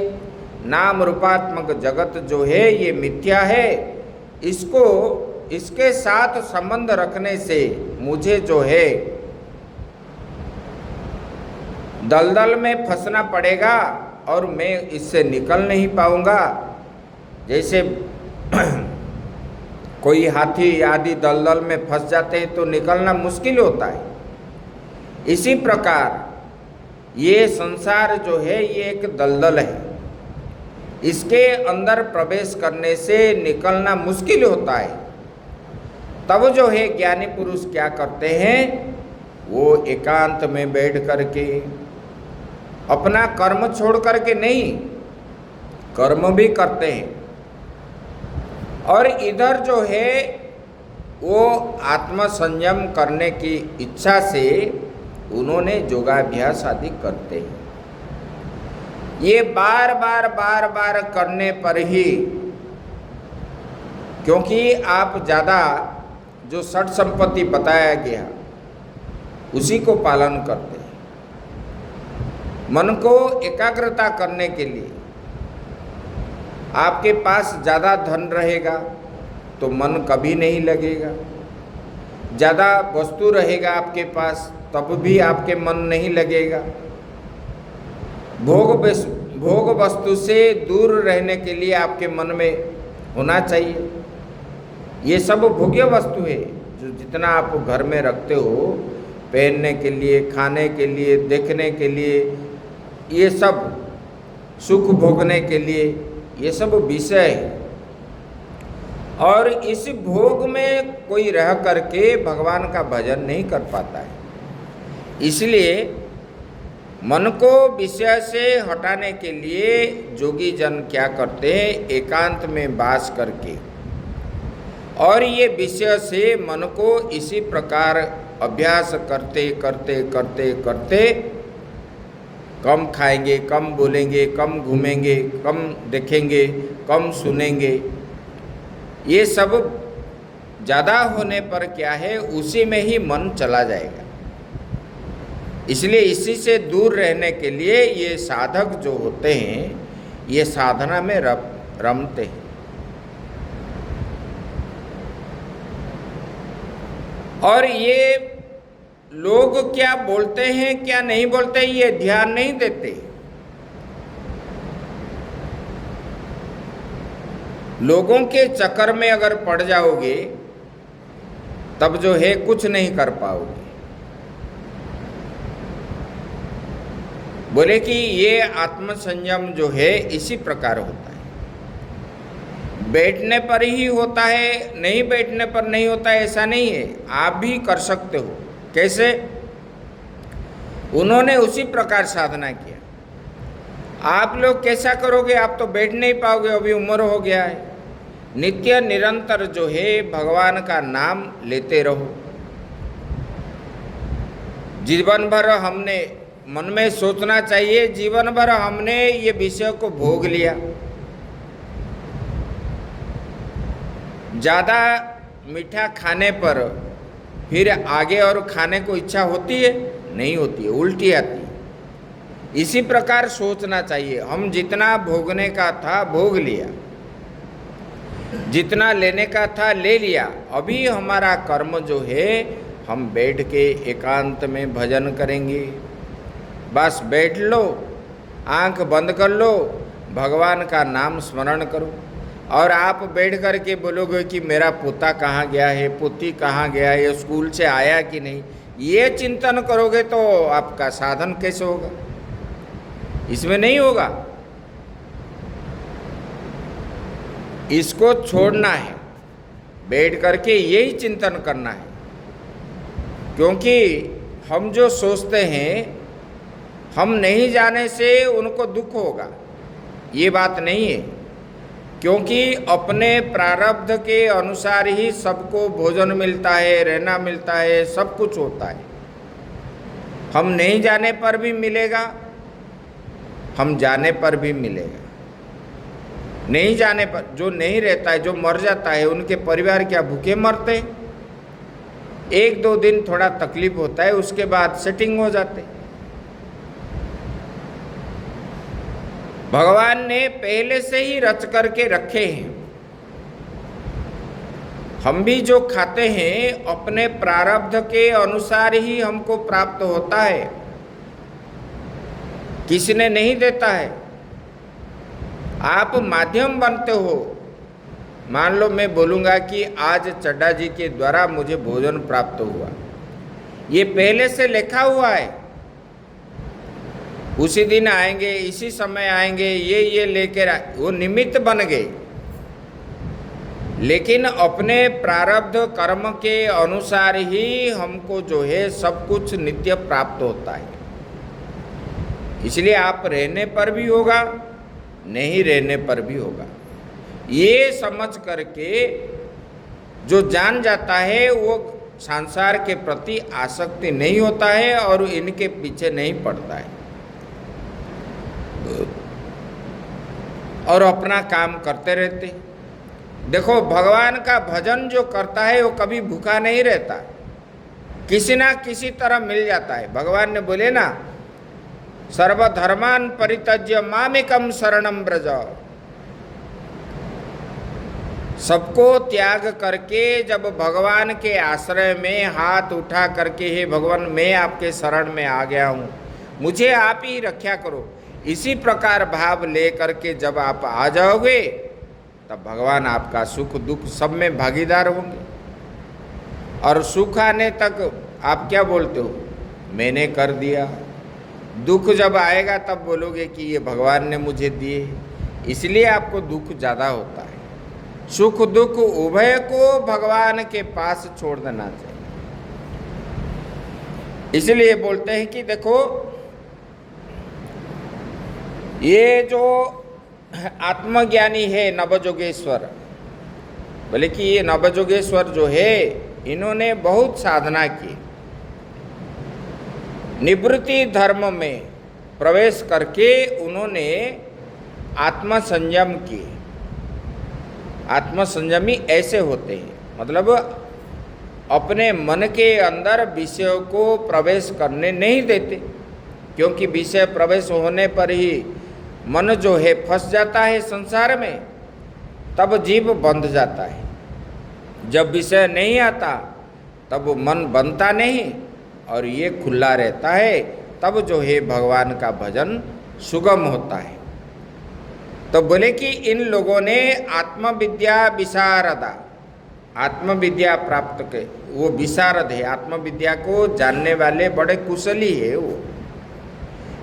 नाम रूपात्मक जगत जो है ये मिथ्या है, इसके साथ संबंध रखने से मुझे जो है दलदल में फंसना पड़ेगा और मैं इससे निकल नहीं पाऊंगा। जैसे कोई हाथी आदि दलदल में फंस जाते हैं तो निकलना मुश्किल होता है। इसी प्रकार ये संसार जो है ये एक दलदल है, इसके अंदर प्रवेश करने से निकलना मुश्किल होता है। तब जो है ज्ञानी पुरुष क्या करते हैं, वो एकांत में बैठ करके अपना कर्म छोड़ करके नहीं, कर्म भी करते हैं, और इधर जो है वो आत्म संयम करने की इच्छा से उन्होंने योगाभ्यास आदि करते हैं। ये बार बार करने पर ही, क्योंकि आप ज़्यादा जो षट संपत्ति बताया गया उसी को पालन करते हैं। मन को एकाग्रता करने के लिए आपके पास ज़्यादा धन रहेगा तो मन कभी नहीं लगेगा, ज़्यादा वस्तु रहेगा आपके पास तब भी आपके मन नहीं लगेगा। भोग वस्तु से दूर रहने के लिए आपके मन में होना चाहिए। ये सब भोग्य वस्तु है, जो जितना आप घर में रखते हो, पहनने के लिए, खाने के लिए, देखने के लिए, ये सब सुख भोगने के लिए, ये सब विषय है। और इस भोग में कोई रह करके भगवान का भजन नहीं कर पाता है। इसलिए मन को विषय से हटाने के लिए जोगी जन क्या करते हैं, एकांत में वास करके, और ये विषय से मन को इसी प्रकार अभ्यास करते करते करते करते कम खाएंगे, कम बोलेंगे, कम घूमेंगे, कम देखेंगे, कम सुनेंगे। ये सब ज़्यादा होने पर क्या है, उसी में ही मन चला जाएगा। इसलिए इसी से दूर रहने के लिए ये साधक जो होते हैं ये साधना में रमते हैं। और ये लोग क्या बोलते हैं क्या नहीं बोलते ये ध्यान नहीं देते। लोगों के चक्कर में अगर पड़ जाओगे तब जो है कुछ नहीं कर पाओगे। बोले कि ये आत्म संयम जो है इसी प्रकार होता है, बैठने पर ही होता है, नहीं बैठने पर नहीं होता है ऐसा नहीं है। आप भी कर सकते हो। कैसे? उन्होंने उसी प्रकार साधना किया। आप लोग कैसा करोगे? आप तो बैठ नहीं पाओगे, अभी उम्र हो गया है। नित्य निरंतर जो है भगवान का नाम लेते रहो। जीवन भर हमने मन में सोचना चाहिए, जीवन भर हमने ये विषय को भोग लिया, ज़्यादा मीठा खाने पर फिर आगे और खाने को इच्छा होती है? नहीं होती है, उल्टी आती है। इसी प्रकार सोचना चाहिए, हम जितना भोगने का था भोग लिया, जितना लेने का था ले लिया, अभी हमारा कर्म जो है हम बैठ के एकांत में भजन करेंगे। बस बैठ लो, आंख बंद कर लो, भगवान का नाम स्मरण करो, और आप बैठ कर के बोलोगे कि मेरा पोता कहाँ गया है, पोती कहाँ गया है, स्कूल से आया कि नहीं, ये चिंतन करोगे तो आपका साधन कैसे होगा? इसमें नहीं होगा। इसको छोड़ना है, बैठ करके यही चिंतन करना है। क्योंकि हम जो सोचते हैं हम नहीं जाने से उनको दुख होगा, ये बात नहीं है। क्योंकि अपने प्रारब्ध के अनुसार ही सबको भोजन मिलता है, रहना मिलता है, सब कुछ होता है। हम नहीं जाने पर भी मिलेगा, हम जाने पर भी मिलेगा। नहीं जाने पर जो नहीं रहता है, जो मर जाता है, उनके परिवार क्या भूखे मरते? 1-2 दिन थोड़ा तकलीफ होता है, उसके बाद सेटिंग हो जाते। भगवान ने पहले से ही रच करके रखे हैं। हम भी जो खाते हैं अपने प्रारब्ध के अनुसार ही हमको प्राप्त होता है, किसी ने नहीं देता है। आप माध्यम बनते हो। मान लो मैं बोलूँगा कि आज चड्डा जी के द्वारा मुझे भोजन प्राप्त हुआ, ये पहले से लिखा हुआ है, उसी दिन आएंगे, इसी समय आएंगे, ये लेकर वो निमित्त बन गए। लेकिन अपने प्रारब्ध कर्म के अनुसार ही हमको जो है सब कुछ नित्य प्राप्त होता है। इसलिए आप रहने पर भी होगा, नहीं रहने पर भी होगा। ये समझ करके जो जान जाता है वो संसार के प्रति आसक्ति नहीं होता है और इनके पीछे नहीं पड़ता है और अपना काम करते रहते। देखो, भगवान का भजन जो करता है वो कभी भूखा नहीं रहता, किसी ना किसी तरह मिल जाता है। भगवान ने बोले ना, सर्वधर्मान परित्यज्य मामेकम शरणम व्रज। सबको त्याग करके जब भगवान के आश्रय में हाथ उठा करके, हे भगवान मैं आपके शरण में आ गया हूँ, मुझे आप ही रक्षा करो, इसी प्रकार भाव ले करके जब आप आ जाओगे तब भगवान आपका सुख दुख सब में भागीदार होंगे। और सुख आने तक आप क्या बोलते हो? मैंने कर दिया। दुख जब आएगा तब बोलोगे कि ये भगवान ने मुझे दिए, इसलिए आपको दुख ज़्यादा होता है। सुख दुख उभय को भगवान के पास छोड़ देना चाहिए। इसलिए बोलते हैं कि देखो, ये जो आत्मज्ञानी है नवजोगेश्वर, बोले कि ये नवजोगेश्वर जो है इन्होंने बहुत साधना की, निवृत्ति धर्म में प्रवेश करके उन्होंने आत्मसंयम किए। आत्मसंयमी ऐसे होते हैं, मतलब अपने मन के अंदर विषयों को प्रवेश करने नहीं देते, क्योंकि विषय प्रवेश होने पर ही मन जो है फंस जाता है संसार में, तब जीव बंध जाता है। जब विषय नहीं आता तब मन बनता नहीं और ये खुला रहता है, तब जो है भगवान का भजन सुगम होता है। तो बोले कि इन लोगों ने आत्मविद्या विशारदा, आत्मविद्या प्राप्त के वो विशारद है, आत्मविद्या को जानने वाले बड़े कुशली है वो।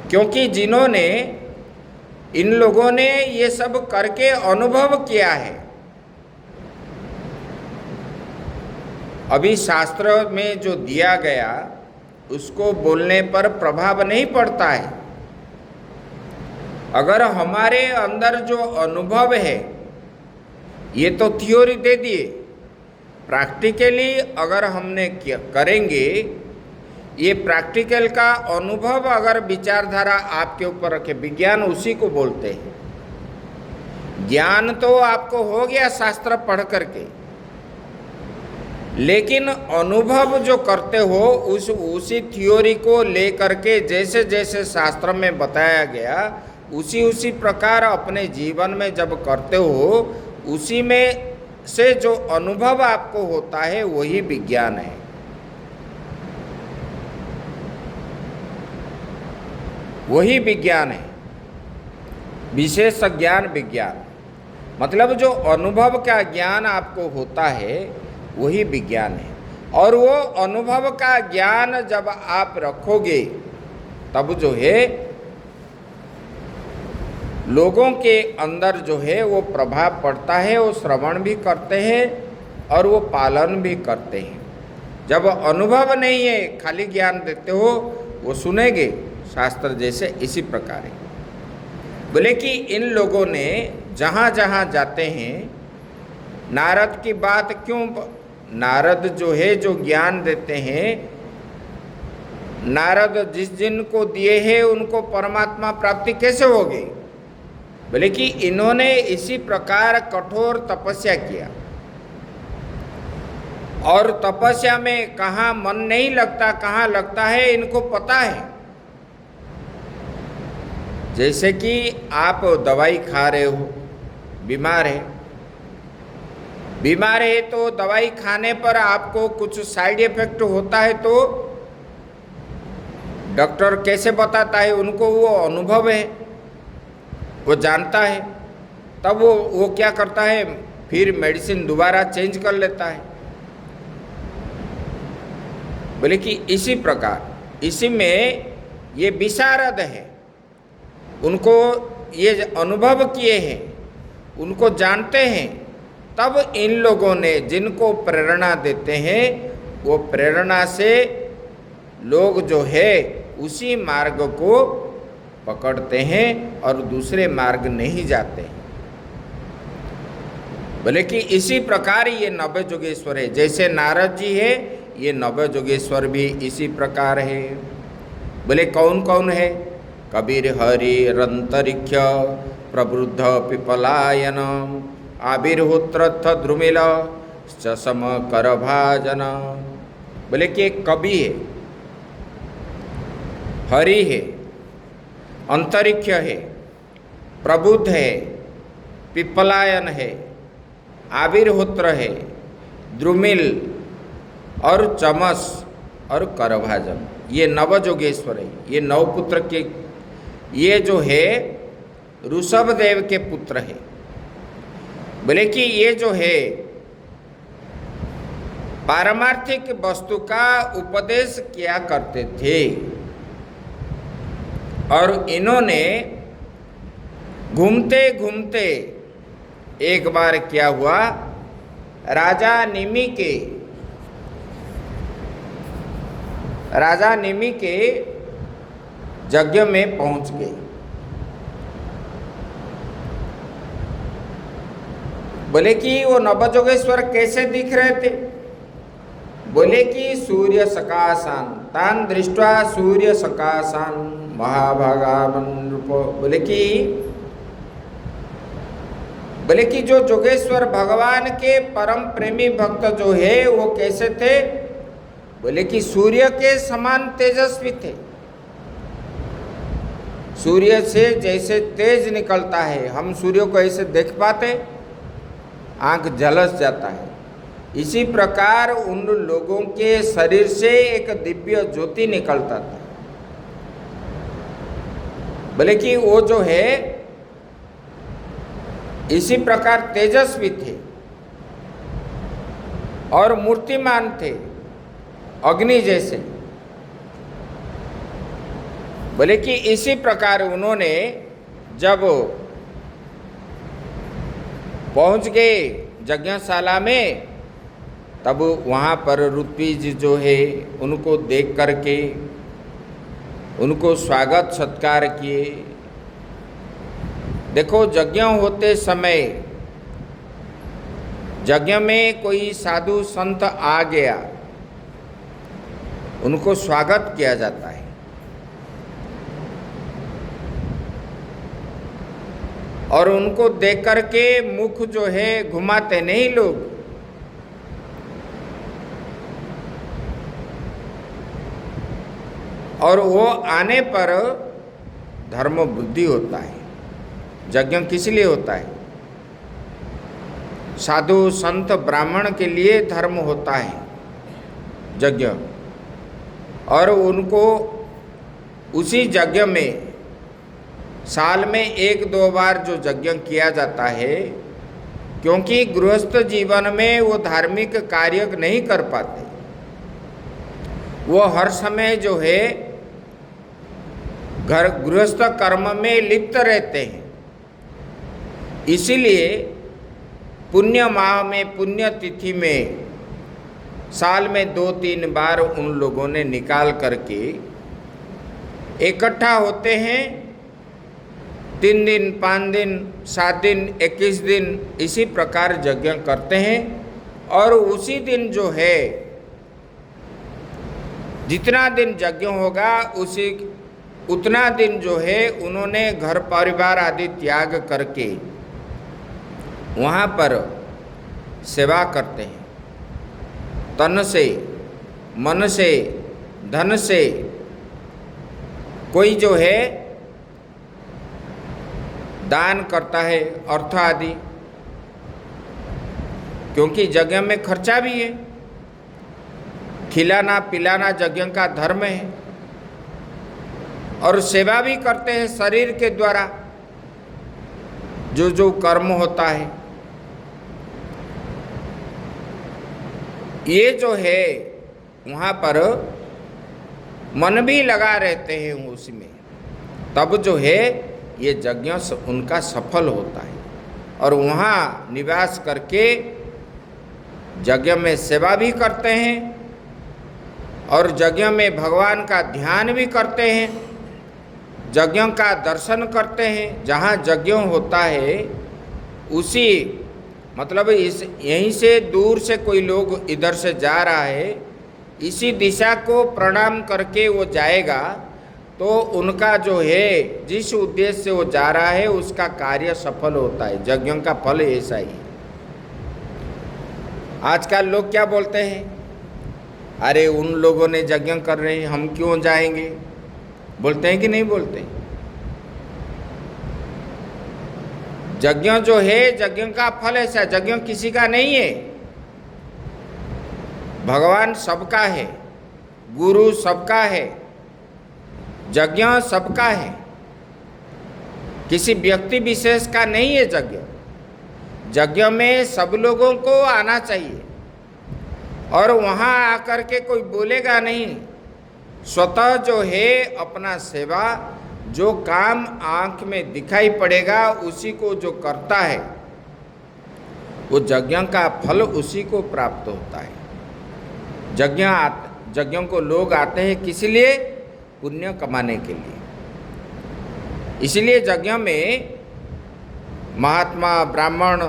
क्योंकि जिन्होंने, इन लोगों ने ये सब करके अनुभव किया है। अभी शास्त्र में जो दिया गया उसको बोलने पर प्रभाव नहीं पड़ता है। अगर हमारे अंदर जो अनुभव है, ये तो थ्योरी दे दिए, प्रैक्टिकली अगर हमने करेंगे, ये प्रैक्टिकल का अनुभव अगर विचारधारा आपके ऊपर रखे, विज्ञान उसी को बोलते हैं। ज्ञान तो आपको हो गया शास्त्र पढ़ करके, लेकिन अनुभव जो करते हो उसी थ्योरी को लेकर के जैसे जैसे शास्त्र में बताया गया उसी प्रकार अपने जीवन में जब करते हो उसी में से जो अनुभव आपको होता है वही विज्ञान है। वही विज्ञान है, विशेष ज्ञान विज्ञान। मतलब जो अनुभव का ज्ञान आपको होता है वही विज्ञान है। और वो अनुभव का ज्ञान जब आप रखोगे तब जो है लोगों के अंदर जो है वो प्रभाव पड़ता है, वो श्रवण भी करते हैं और वो पालन भी करते हैं। जब अनुभव नहीं है, खाली ज्ञान देते हो, वो सुनेंगे शास्त्र जैसे इसी प्रकार है। बोले कि इन लोगों ने जहाँ जहाँ जाते हैं नारद की बात क्यों, नारद जो है जो ज्ञान देते हैं, नारद जिस जिनको दिए हैं उनको परमात्मा प्राप्ति कैसे होगी। बोले कि इन्होंने इसी प्रकार कठोर तपस्या किया और तपस्या में कहाँ मन नहीं लगता कहाँ लगता है इनको पता है। जैसे कि आप दवाई खा रहे हो, बीमार है तो दवाई खाने पर आपको कुछ साइड इफेक्ट होता है तो डॉक्टर कैसे बताता है, उनको वो अनुभव है, वो जानता है, तब वो क्या करता है फिर मेडिसिन दोबारा चेंज कर लेता है। बोले कि इसी प्रकार इसी में ये विशारद है, उनको ये अनुभव किए हैं, उनको जानते हैं, तब इन लोगों ने जिनको प्रेरणा देते हैं वो प्रेरणा से लोग जो है उसी मार्ग को पकड़ते हैं और दूसरे मार्ग नहीं जाते हैं। बोले कि इसी प्रकार ये नव जोगेश्वर है, जैसे नारद जी है ये नव जोगेश्वर भी इसी प्रकार है। बोले कौन कौन है, कबीर हरि रंतरिक्ष प्रवृद्ध पिपलायन आविर्होत्रथ द्रुमिल चसम कर भाजन। बोले कि एक कवि है, हरि है, अंतरिक्ष है, प्रबुद्ध है, पिपलायन है, आविर्होत्र है, द्रुमिल और चमस और करभाजन, ये नवजोगेश्वर है। ये नवपुत्र के ये जो है ऋषभदेव के पुत्र है। बोले कि ये जो है पारमार्थिक वस्तु का उपदेश किया करते थे और इन्होंने घूमते घूमते एक बार क्या हुआ, राजा निमि के यज्ञ में पहुंच गए। बोले कि वो नवजोगेश्वर कैसे दिख रहे थे। बोले कि सूर्य सकाशान तान दृष्ट्वा सूर्य सकाशान महाभागामन रूप। बोले कि जो जोगेश्वर भगवान के परम प्रेमी भक्त जो है वो कैसे थे। बोले कि सूर्य के समान तेजस्वी थे। सूर्य से जैसे तेज निकलता है, हम सूर्य को ऐसे देख पाते, आंख झलस जाता है, इसी प्रकार उन लोगों के शरीर से एक दिव्य ज्योति निकलता था। बोले कि वो जो है इसी प्रकार तेजस्वी थे और मूर्तिमान थे, अग्नि जैसे। बोले कि इसी प्रकार उन्होंने जब पहुंच गए यज्ञशाला में, तब वहाँ पर ऋत्विज जो है उनको देख करके उनको स्वागत सत्कार किए। देखो यज्ञ होते समय यज्ञ में कोई साधु संत आ गया, उनको स्वागत किया जाता है। और उनको देख करके मुख जो है घुमाते नहीं लोग, और वो आने पर धर्म बुद्धि होता है। यज्ञ किस लिए होता है? साधु संत ब्राह्मण के लिए धर्म होता है यज्ञ, और उनको उसी यज्ञ में साल में 1-2 बार जो यज्ञ किया जाता है, क्योंकि गृहस्थ जीवन में वो धार्मिक कार्य नहीं कर पाते, वो हर समय जो है घर गृहस्थ कर्म में लिप्त रहते हैं। इसीलिए पुण्य माह में, पुण्य तिथि में साल में 2-3 बार उन लोगों ने निकाल करके इकट्ठा होते हैं। 3 दिन, 5 दिन, 7 दिन, 21 दिन इसी प्रकार यज्ञ करते हैं। और उसी दिन जो है, जितना दिन यज्ञ होगा उतना दिन जो है उन्होंने घर परिवार आदि त्याग करके वहाँ पर सेवा करते हैं। तन से, मन से, धन से। कोई जो है दान करता है, अर्थ आदि, क्योंकि यज्ञ में खर्चा भी है। खिलाना पिलाना यज्ञ का धर्म है। और सेवा भी करते हैं शरीर के द्वारा, जो जो कर्म होता है। ये जो है वहाँ पर मन भी लगा रहते हैं उसमें, तब जो है ये यज्ञ उनका सफल होता है। और वहाँ निवास करके यज्ञ में सेवा भी करते हैं और यज्ञ में भगवान का ध्यान भी करते हैं, यज्ञ का दर्शन करते हैं। जहाँ यज्ञ होता है उसी मतलब यहीं से दूर से कोई लोग इधर से जा रहा है, इसी दिशा को प्रणाम करके वो जाएगा, तो उनका जो है जिस उद्देश्य से वो जा रहा है उसका कार्य सफल होता है। यज्ञ का फल ऐसा ही। आजकल लोग क्या बोलते हैं, अरे उन लोगों ने यज्ञ कर रहे हैं, हम क्यों जाएंगे? बोलते हैं कि नहीं बोलते? यज्ञ जो है, यज्ञ का फल ऐसा, यज्ञ किसी का नहीं है। भगवान सबका है, गुरु सबका है, यज्ञ सबका है, किसी व्यक्ति विशेष का नहीं है यज्ञ। यज्ञ में सब लोगों को आना चाहिए और वहाँ आकर के कोई बोलेगा नहीं। स्वतः जो है अपना सेवा, जो काम आँख में दिखाई पड़ेगा उसी को जो करता है, वो यज्ञ का फल उसी को प्राप्त होता है। यज्ञ को लोग आते हैं किस लिए? पुण्य कमाने के लिए। इसलिए यज्ञ में महात्मा, ब्राह्मण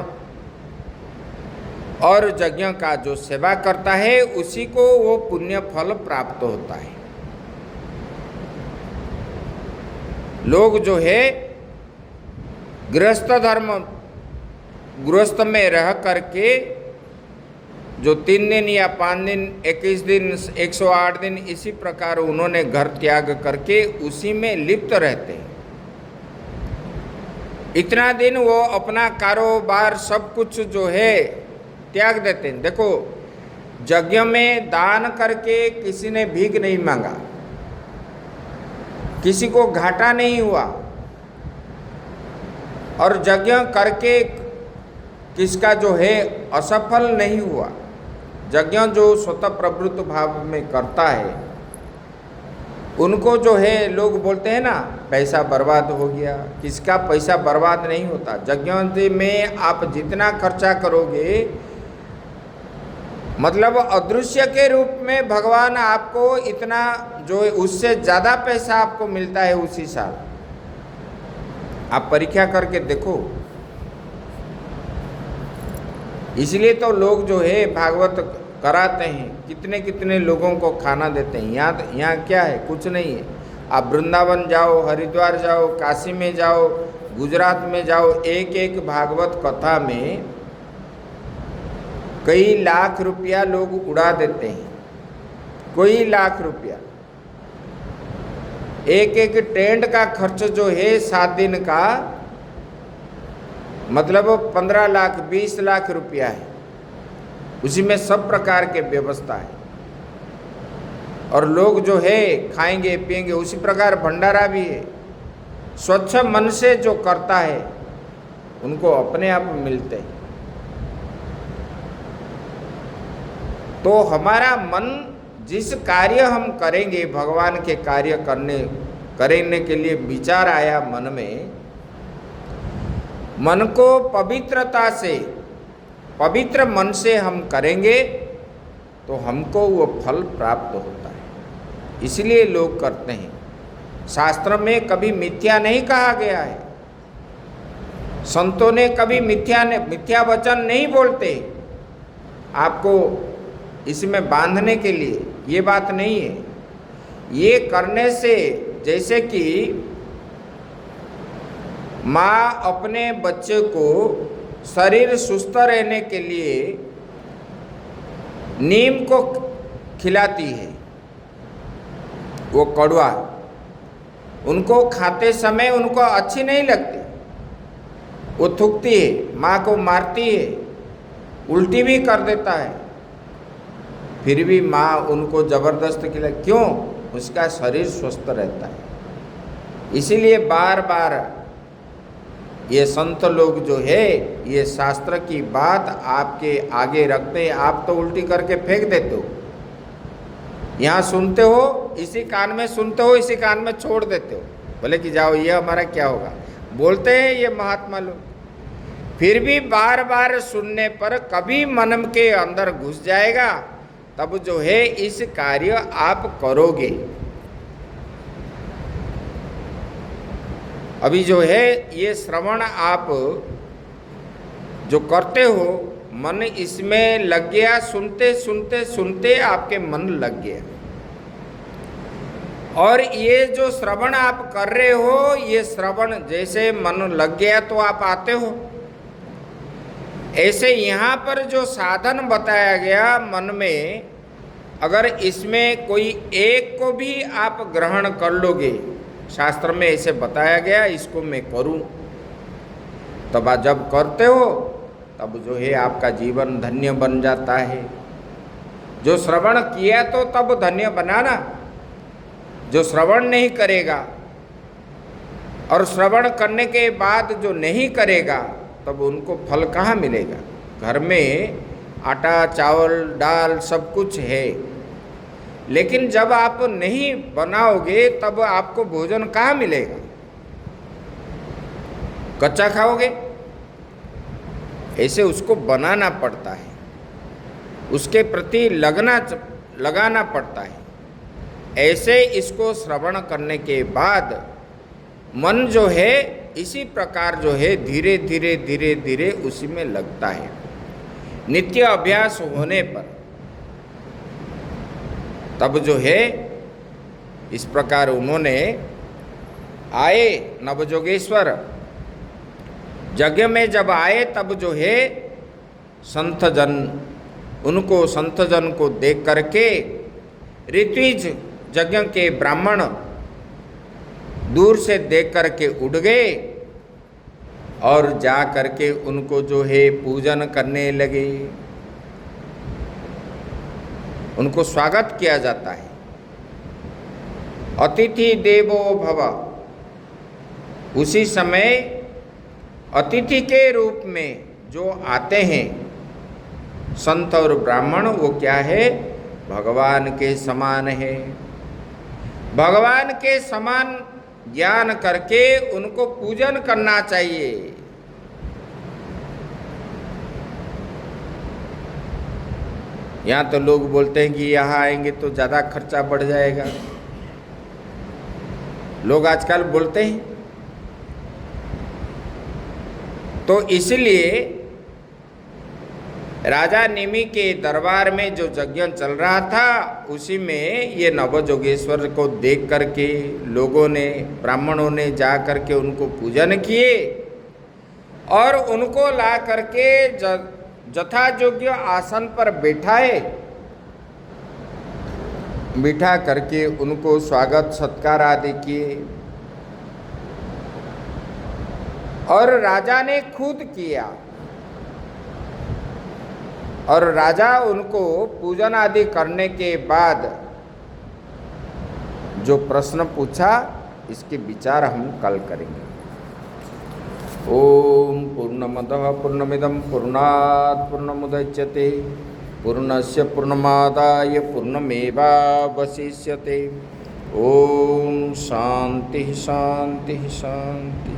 और यज्ञ का जो सेवा करता है उसी को वो पुण्य फल प्राप्त होता है। लोग जो है गृहस्थ धर्म, गृहस्थ में रह करके जो 3 दिन या 5 दिन, 21 दिन, 108 दिन इसी प्रकार उन्होंने घर त्याग करके उसी में लिप्त रहते हैं। इतना दिन वो अपना कारोबार सब कुछ जो है त्याग देते हैं। देखो, यज्ञ में दान करके किसी ने भीख नहीं मांगा, किसी को घाटा नहीं हुआ, और यज्ञ करके किसका जो है असफल नहीं हुआ। यज्ञ जो स्वतः प्रवृत्त भाव में करता है उनको जो है लोग बोलते हैं ना, पैसा बर्बाद हो गया। किसका पैसा बर्बाद नहीं होता। यज्ञ में आप जितना खर्चा करोगे, मतलब अदृश्य के रूप में भगवान आपको इतना जो उससे ज़्यादा पैसा आपको मिलता है उसी साल। आप परीक्षा करके देखो। इसलिए तो लोग जो है भागवत कराते हैं, कितने कितने लोगों को खाना देते हैं। यहाँ क्या है? कुछ नहीं है। आप वृंदावन जाओ, हरिद्वार जाओ, काशी में जाओ, गुजरात में जाओ, एक एक भागवत कथा में कई लाख रुपया लोग उड़ा देते हैं, कई लाख रुपया। एक एक टेंट का खर्च जो है 7 दिन का, मतलब 15 लाख 20 लाख रुपया है। उसी में सब प्रकार के व्यवस्था है, और लोग जो है खाएंगे पिएंगे। उसी प्रकार भंडारा भी है। स्वच्छ मन से जो करता है उनको अपने आप मिलते हैं। तो हमारा मन, जिस कार्य हम करेंगे, भगवान के कार्य करने के लिए विचार आया मन में, मन को पवित्रता से, पवित्र मन से हम करेंगे तो हमको वो फल प्राप्त होता है। इसलिए लोग करते हैं। शास्त्र में कभी मिथ्या नहीं कहा गया है। संतों ने कभी मिथ्या वचन नहीं बोलते आपको इसमें बांधने के लिए, ये बात नहीं है। ये करने से, जैसे कि माँ अपने बच्चे को शरीर सुस्त रहने के लिए नीम को खिलाती है, वो कड़वा, उनको खाते समय उनको अच्छी नहीं लगती, वो थूकती है, माँ को मारती है, उल्टी भी कर देता है, फिर भी माँ उनको जबरदस्त खिला। क्यों? उसका शरीर स्वस्थ रहता है। इसीलिए बार बार ये संत लोग जो है ये शास्त्र की बात आपके आगे रखते हैं। आप तो उल्टी करके फेंक देते हो, यहाँ सुनते हो, इसी कान में सुनते हो, इसी कान में छोड़ देते हो, बोले कि जाओ ये हमारा क्या होगा। बोलते हैं ये महात्मा लोग, फिर भी बार बार सुनने पर कभी मन के अंदर घुस जाएगा, तब जो है इस कार्य आप करोगे। अभी जो है ये श्रवण आप जो करते हो, मन इसमें लग गया, सुनते सुनते सुनते आपके मन लग गया, और ये जो श्रवण आप कर रहे हो, ये श्रवण जैसे मन लग गया तो आप आते हो। ऐसे यहाँ पर जो साधन बताया गया मन में, अगर इसमें कोई एक को भी आप ग्रहण कर लोगे, शास्त्र में ऐसे बताया गया इसको मैं करूं, तब आप जब करते हो तब जो है आपका जीवन धन्य बन जाता है। जो श्रवण किया तो तब धन्य बनाना, जो श्रवण नहीं करेगा और श्रवण करने के बाद जो नहीं करेगा तब उनको फल कहाँ मिलेगा। घर में आटा चावल दाल सब कुछ है, लेकिन जब आप नहीं बनाओगे तब आपको भोजन कहाँ मिलेगा। कच्चा खाओगे। ऐसे उसको बनाना पड़ता है, उसके प्रति लगाना पड़ता है। ऐसे इसको श्रवण करने के बाद मन जो है इसी प्रकार जो है धीरे धीरे धीरे धीरे उसी में लगता है। नित्य अभ्यास होने पर तब जो है इस प्रकार उन्होंने आए नवजोगेश्वर यज्ञ में जब आए, तब जो है संत जन, उनको संत जन को देख करके ऋत्विज यज्ञ के ब्राह्मण दूर से देख करके उड़ गए और जा करके उनको जो है पूजन करने लगे। उनको स्वागत किया जाता है। अतिथि देवो भव। उसी समय अतिथि के रूप में जो आते हैं संत और ब्राह्मण, वो क्या है? भगवान के समान है। भगवान के समान ज्ञान करके उनको पूजन करना चाहिए। यहाँ तो लोग बोलते हैं कि यहाँ आएंगे तो ज़्यादा खर्चा बढ़ जाएगा, लोग आजकल बोलते हैं। तो इसलिए राजा निमि के दरबार में जो यज्ञ चल रहा था, उसी में ये नवजोगेश्वर को देख करके लोगों ने, ब्राह्मणों ने जा करके उनको पूजन किए और उनको ला करके यथायोग्य आसन पर बैठाए बिठा करके उनको स्वागत सत्कार आदि किए और राजा ने खुद किया। और राजा उनको पूजन आदि करने के बाद जो प्रश्न पूछा, इसके विचार हम कल करेंगे। ओम पूर्णमदः पूर्णमिदं पूर्णात् पूर्णमुदच्यते पूर्णस्य पूर्णमादाय पूर्णमेवावशिष्यते। ओम शांति शांति शांति।